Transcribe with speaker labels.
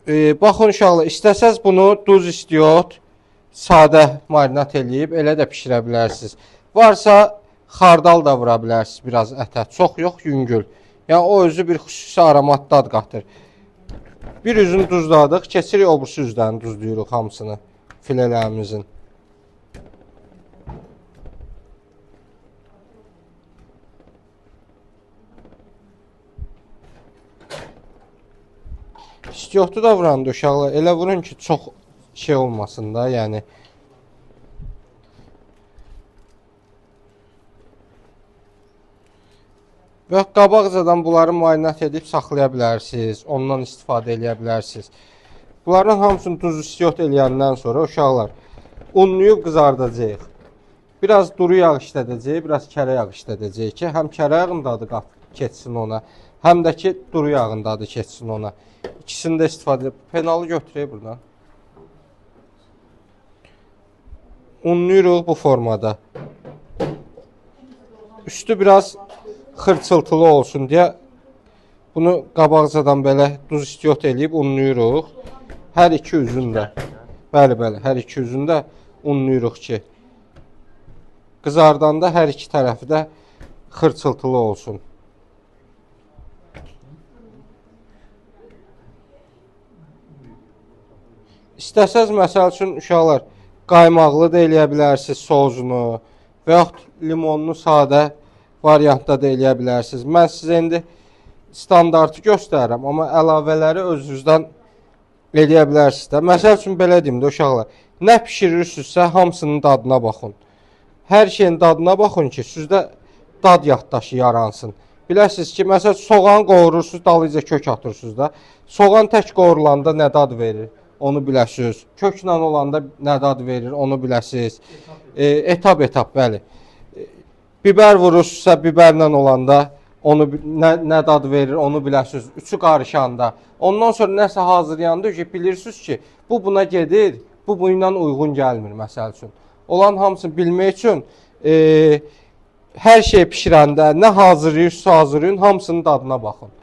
Speaker 1: Baxın uşaqlar, istəsəz bunu duz istiyot, sadə marinat eləyib, elə də pişirə bilərsiniz. Varsa, xardal da vura bilərsiniz biraz ətə. Çox yox, yüngül. Yəni, o özü bir xüsusi aromat dad qatır. Bir üzünü duzladıq, keçirik o birisi üzlərini duzluyuruq hamısını filələrimizin. İstiyotu da vurandı uşaqlar. Elə vurun ki, çox şey olmasın da, yəni. Və qabaqcadan bunları marinat edib saxlaya bilərsiniz. Ondan istifadə edə bilərsiniz. Bunların hamısını duz istiyot eləyəndən sonra uşaqlar unlayıb qızardacaq. Biraz duru yağ işlədəcək, biraz kərə yağ işlədəcək ki, həm kərə yağın dadı keçsin ona, həm də ki, duru yağın dadı keçsin ona. İkisini də istifadə edib. Penalı götürək buradan. Unlayırıq bu formada. Üstü biraz xırçıltılı olsun deyə bunu qabaqcadan belə duz istiyot eləyib unlayırıq. Hər iki üzündə. Bəli, hər iki üzündə unlayırıq ki, qızardanda hər iki tərəfi də xırçıltılı olsun. İstəsəz, məsəl üçün, uşaqlar, qaymaqlı da eləyə bilərsiniz sozunu və yaxud limonlu sadə variantda da eləyə bilərsiniz. Mən sizə indi standartı göstərirəm, amma əlavələri özünüzdən eləyə bilərsiniz də. Məsəl üçün, belə deyim də uşaqlar, nə pişirirsinizsə, hamısının dadına baxın. Hər şeyin dadına baxın ki, sizdə dad yaddaşı yaransın. Biləsiniz ki, məsəl soğan qovurursunuz, dalıca kök atırsınız da. Soğan tək qovurulanda nə dad verir, onu biləsiniz. Köklə olanda nə dad verir, onu biləsiniz. Etap, bəli. Biber vurursunuzsa, biberlə olanda onu nə dad verir, onu biləsiniz. Üçü qarışanda. Ondan sonra nəsə hazırlayanda ki, bilirsiniz ki, bu buna gedir, bu bununla uyğun gəlmir, məsəl üçün. Olan hamısını bilmək üçün hər şey pişirəndə nə hazırlayırsınız, hamısının dadına baxın.